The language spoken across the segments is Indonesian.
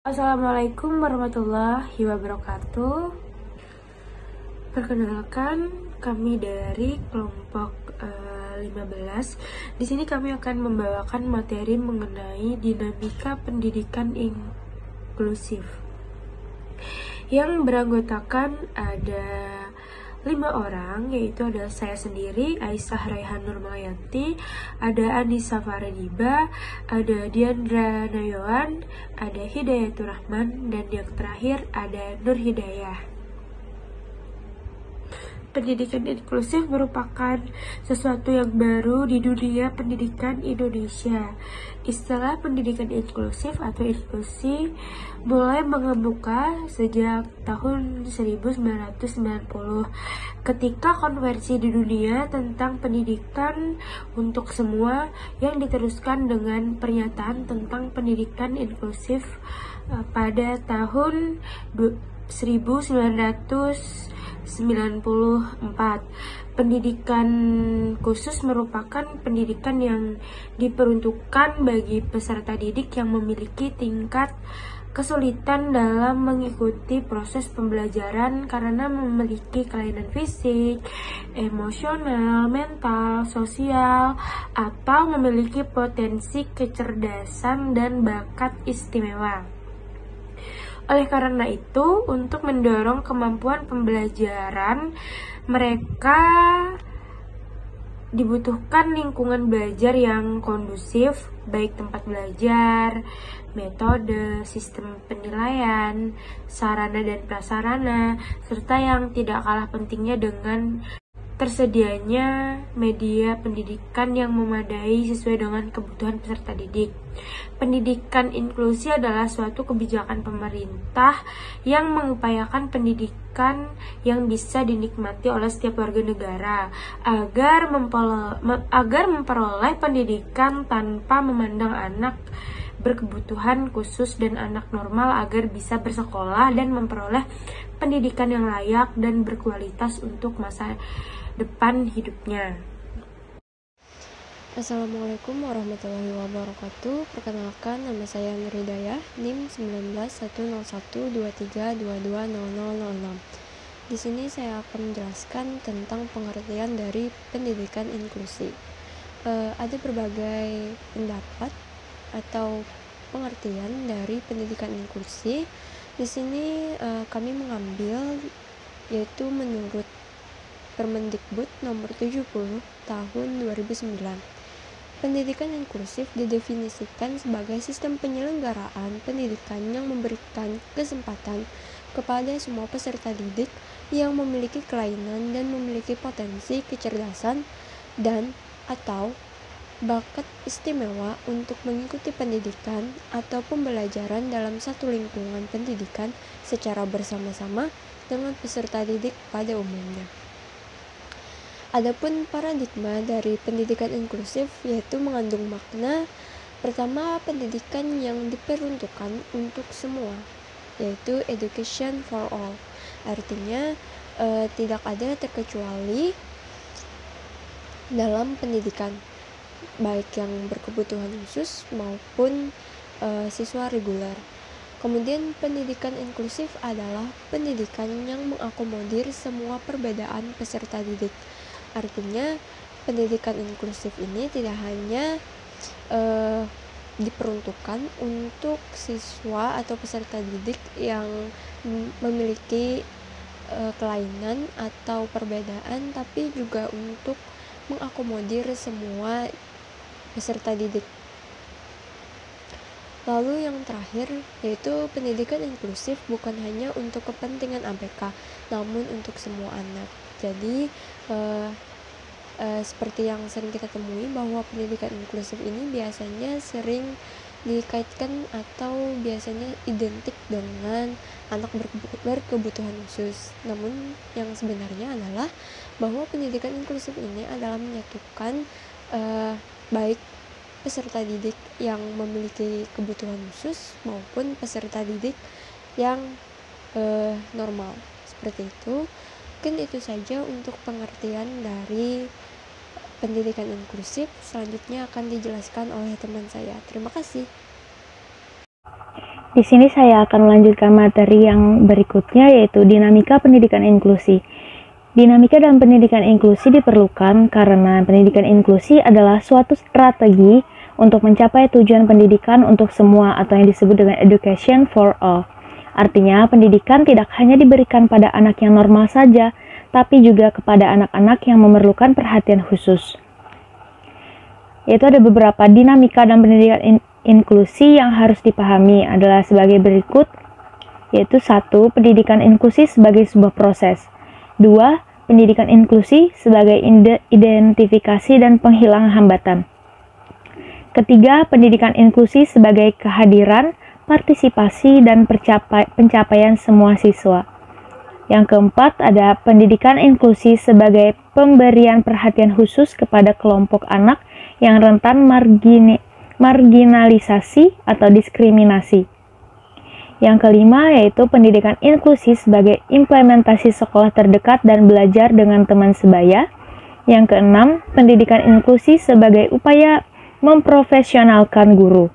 Assalamualaikum warahmatullahi wabarakatuh. Perkenalkan, kami dari kelompok 15. Di sini kami akan membawakan materi mengenai dinamika pendidikan inklusif yang beranggotakan ada 5 orang, yaitu ada saya sendiri, Aisyah Raihan Nurmayanti, ada Anissa Faradiba, ada Diandra Nayawan, ada Hidayatur Rahman, dan yang terakhir ada Nur Hidayah. Pendidikan inklusif merupakan sesuatu yang baru di dunia pendidikan Indonesia. Istilah pendidikan inklusif atau inklusi mulai mengemuka sejak tahun 1990 ketika konferensi di dunia tentang pendidikan untuk semua yang diteruskan dengan pernyataan tentang pendidikan inklusif pada tahun 1994. Pendidikan khusus merupakan pendidikan yang diperuntukkan bagi peserta didik yang memiliki tingkat kesulitan dalam mengikuti proses pembelajaran karena memiliki kelainan fisik, emosional, mental, sosial, atau memiliki potensi kecerdasan dan bakat istimewa. Oleh karena itu, untuk mendorong kemampuan pembelajaran, mereka dibutuhkan lingkungan belajar yang kondusif, baik tempat belajar, metode, sistem penilaian, sarana dan prasarana, serta yang tidak kalah pentingnya dengan tersedianya media pendidikan yang memadai sesuai dengan kebutuhan peserta didik. Pendidikan inklusi adalah suatu kebijakan pemerintah yang mengupayakan pendidikan yang bisa dinikmati oleh setiap warga negara agar memperoleh pendidikan tanpa memandang anak berkebutuhan khusus dan anak normal agar bisa bersekolah dan memperoleh pendidikan yang layak dan berkualitas untuk masa depan hidupnya. Assalamualaikum warahmatullahi wabarakatuh. Perkenalkan, nama saya Nur Hidayah, NIM 1910123220006. Di sini saya akan menjelaskan tentang pengertian dari pendidikan inklusi. Ada berbagai pendapat atau pengertian dari pendidikan inklusi. Di sini kami mengambil yaitu menurut Permendikbud nomor 70 tahun 2009. Pendidikan inklusif didefinisikan sebagai sistem penyelenggaraan pendidikan yang memberikan kesempatan kepada semua peserta didik yang memiliki kelainan dan memiliki potensi kecerdasan dan atau bakat istimewa untuk mengikuti pendidikan atau pembelajaran dalam satu lingkungan pendidikan secara bersama-sama dengan peserta didik pada umumnya. Adapun paradigma dari pendidikan inklusif yaitu mengandung makna pertama, pendidikan yang diperuntukkan untuk semua, yaitu education for all. Artinya tidak ada terkecuali dalam pendidikan, baik yang berkebutuhan khusus maupun siswa reguler. Kemudian pendidikan inklusif adalah pendidikan yang mengakomodir semua perbedaan peserta didik. Artinya pendidikan inklusif ini tidak hanya diperuntukkan untuk siswa atau peserta didik yang memiliki kelainan atau perbedaan, tapi juga untuk mengakomodir semua peserta didik. Lalu yang terakhir yaitu pendidikan inklusif bukan hanya untuk kepentingan ABK, namun untuk semua anak. Jadi seperti yang sering kita temui bahwa pendidikan inklusif ini biasanya sering dikaitkan atau biasanya identik dengan anak berkebutuhan khusus. Namun yang sebenarnya adalah bahwa pendidikan inklusif ini adalah menyatukan baik peserta didik yang memiliki kebutuhan khusus maupun peserta didik yang normal. Seperti itu. Mungkin itu saja untuk pengertian dari pendidikan inklusif. Selanjutnya akan dijelaskan oleh teman saya. Terima kasih. Di sini saya akan melanjutkan materi yang berikutnya, yaitu dinamika pendidikan inklusi. Dinamika dalam pendidikan inklusi diperlukan karena pendidikan inklusi adalah suatu strategi untuk mencapai tujuan pendidikan untuk semua atau yang disebut dengan education for all. Artinya, pendidikan tidak hanya diberikan pada anak yang normal saja, tapi juga kepada anak-anak yang memerlukan perhatian khusus. Yaitu ada beberapa dinamika dalam pendidikan inklusi yang harus dipahami adalah sebagai berikut, yaitu 1. Pendidikan inklusi sebagai sebuah proses. 2. Pendidikan inklusi sebagai identifikasi dan penghilangan hambatan. Ketiga, pendidikan inklusi sebagai kehadiran, partisipasi, dan pencapaian semua siswa. Yang keempat, ada pendidikan inklusi sebagai pemberian perhatian khusus kepada kelompok anak yang rentan marginalisasi atau diskriminasi. Yang kelima, yaitu pendidikan inklusi sebagai implementasi sekolah terdekat dan belajar dengan teman sebaya. Yang keenam, pendidikan inklusi sebagai upaya memprofesionalkan guru.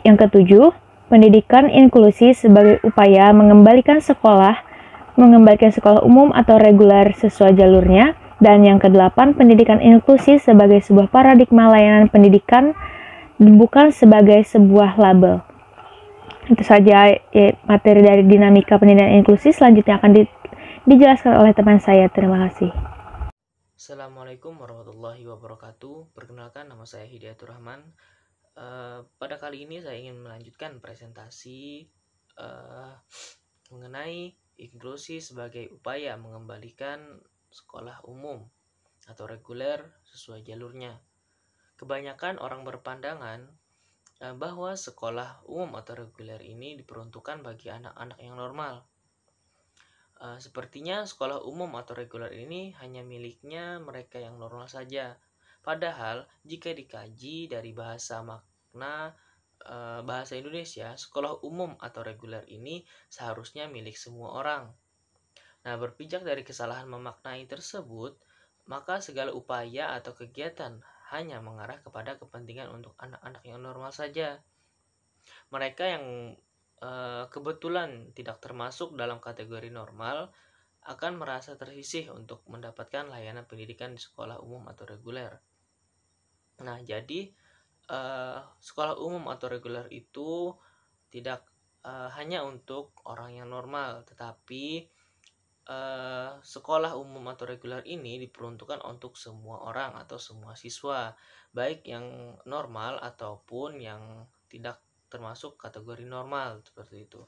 Yang ketujuh, pendidikan inklusi sebagai upaya mengembalikan sekolah umum atau reguler sesuai jalurnya. Dan yang kedelapan, pendidikan inklusi sebagai sebuah paradigma layanan pendidikan, bukan sebagai sebuah label. Itu saja materi dari dinamika pendidikan inklusi. Selanjutnya akan dijelaskan oleh teman saya. Terima kasih. Assalamualaikum warahmatullahi wabarakatuh. Perkenalkan, nama saya Hidayatur Rahman. Pada kali ini saya ingin melanjutkan presentasi mengenai inklusi sebagai upaya mengembalikan sekolah umum atau reguler sesuai jalurnya. Kebanyakan orang berpandangan bahwa sekolah umum atau reguler ini diperuntukkan bagi anak-anak yang normal. Sepertinya sekolah umum atau reguler ini hanya miliknya mereka yang normal saja. Padahal jika dikaji dari bahasa makna bahasa Indonesia, sekolah umum atau reguler ini seharusnya milik semua orang. Nah, berpijak dari kesalahan memaknai tersebut, maka segala upaya atau kegiatan hanya mengarah kepada kepentingan untuk anak-anak yang normal saja. Mereka yang kebetulan tidak termasuk dalam kategori normal akan merasa tersisih untuk mendapatkan layanan pendidikan di sekolah umum atau reguler. Nah, jadi sekolah umum atau reguler itu tidak hanya untuk orang yang normal, tetapi sekolah umum atau reguler ini diperuntukkan untuk semua orang atau semua siswa, baik yang normal ataupun yang tidak termasuk kategori normal, seperti itu.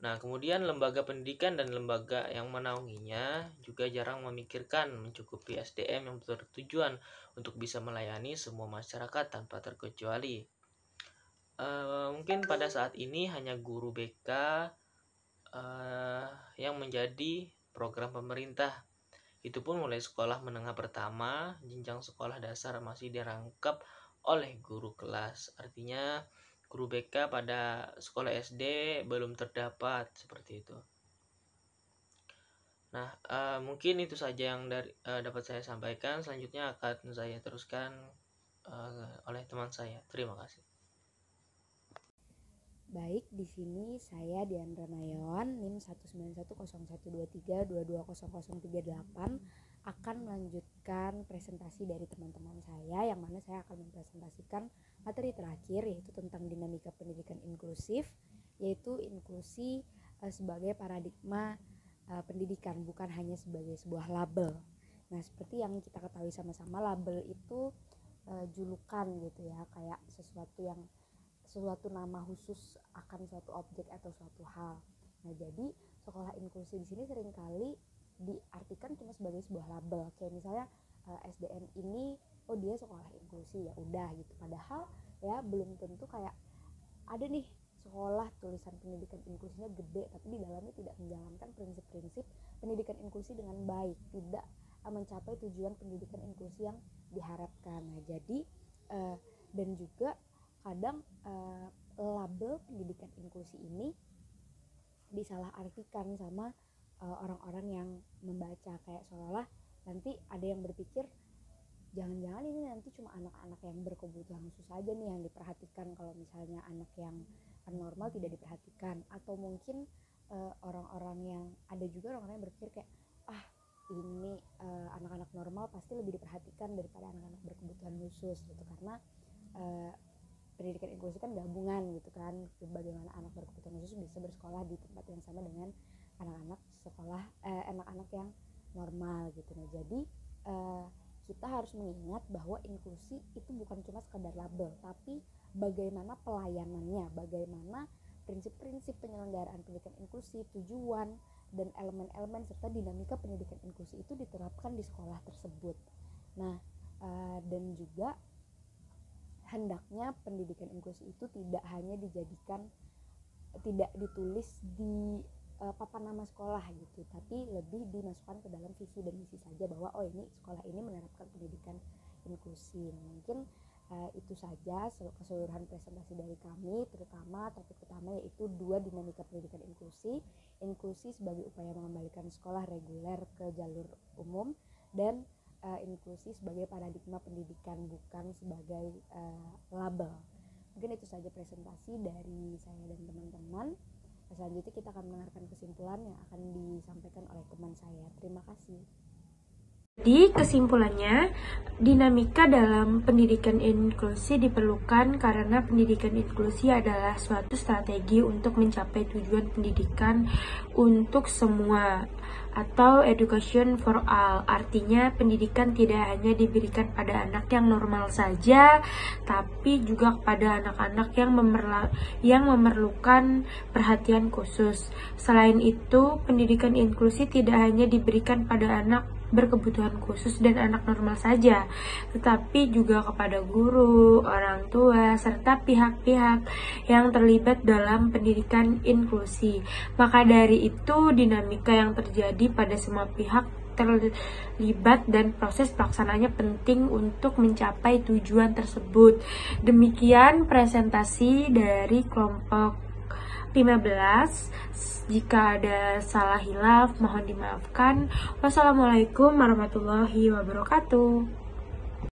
Nah, kemudian lembaga pendidikan dan lembaga yang menaunginya juga jarang memikirkan mencukupi SDM yang bertujuan untuk bisa melayani semua masyarakat tanpa terkecuali. Mungkin pada saat ini hanya guru BK yang menjadi program pemerintah. Itu pun mulai sekolah menengah pertama, jenjang sekolah dasar masih dirangkap oleh guru kelas. Artinya guru BK pada sekolah SD belum terdapat, seperti itu. Nah, mungkin itu saja yang dapat saya sampaikan. Selanjutnya akan saya teruskan oleh teman saya. Terima kasih. Baik, di sini saya Diandra Nayon, NIM 1910123220038 akan melanjutkan presentasi dari teman-teman saya, yang mana saya akan mempresentasikan materi terakhir, yaitu tentang dinamika pendidikan inklusif, yaitu inklusi sebagai paradigma pendidikan, bukan hanya sebagai sebuah label. Nah, seperti yang kita ketahui sama-sama, label itu julukan gitu ya, kayak suatu nama khusus akan suatu objek atau suatu hal. Nah, jadi sekolah inklusi di sini seringkali diartikan cuma sebagai sebuah label. Kayak misalnya SDM ini, oh dia sekolah inklusi, ya udah gitu. Padahal ya belum tentu kayak ada nih sekolah tulisan pendidikan inklusinya gede, tapi di dalamnya tidak menjalankan prinsip-prinsip pendidikan inklusi dengan baik, tidak mencapai tujuan pendidikan inklusi yang diharapkan. Nah, jadi dan juga kadang label pendidikan inklusi ini disalahartikan sama orang-orang yang membaca, kayak seolah-olah nanti ada yang berpikir jangan-jangan ini nanti cuma anak-anak yang berkebutuhan khusus saja nih yang diperhatikan, kalau misalnya anak yang akan normal tidak diperhatikan, atau mungkin orang-orang yang ada juga orang-orang yang berpikir kayak ini anak-anak normal pasti lebih diperhatikan daripada anak-anak berkebutuhan khusus gitu, karena pendidikan inklusi kan gabungan gitu kan, bagaimana anak berkebutuhan khusus bisa bersekolah di tempat yang sama dengan anak-anak sekolah anak-anak yang normal gitu. Nah, jadi kita harus mengingat bahwa inklusi itu bukan cuma sekadar label, tapi bagaimana pelayanannya, bagaimana prinsip-prinsip penyelenggaraan pendidikan inklusi, tujuan dan elemen-elemen serta dinamika pendidikan inklusi itu diterapkan di sekolah tersebut. Nah, dan juga hendaknya pendidikan inklusi itu tidak hanya tidak ditulis di papan nama sekolah gitu, tapi lebih dimasukkan ke dalam visi dan misi saja bahwa ini sekolah ini menerapkan pendidikan inklusi. Mungkin itu saja keseluruhan presentasi dari kami, terutama topik utama yaitu 2 dinamika pendidikan inklusi sebagai upaya mengembalikan sekolah reguler ke jalur umum, dan inklusi sebagai paradigma pendidikan, bukan sebagai label. Mungkin itu saja presentasi dari saya dan teman-teman. Selanjutnya kita akan mendengarkan kesimpulan yang akan disampaikan oleh teman saya. Terima kasih. Jadi kesimpulannya, dinamika dalam pendidikan inklusi diperlukan karena pendidikan inklusi adalah suatu strategi untuk mencapai tujuan pendidikan untuk semua atau education for all. Artinya pendidikan tidak hanya diberikan pada anak yang normal saja, tapi juga kepada anak-anak yang memerlukan perhatian khusus. Selain itu, pendidikan inklusi tidak hanya diberikan pada anak berkebutuhan khusus dan anak normal saja, tetapi juga kepada guru, orang tua, serta pihak-pihak yang terlibat dalam pendidikan inklusi. Maka dari itu, dinamika yang terjadi pada semua pihak terlibat dan proses pelaksananya penting untuk mencapai tujuan tersebut. Demikian presentasi dari kelompok 15. Jika ada salah hilaf mohon dimaafkan. Wassalamualaikum warahmatullahi wabarakatuh.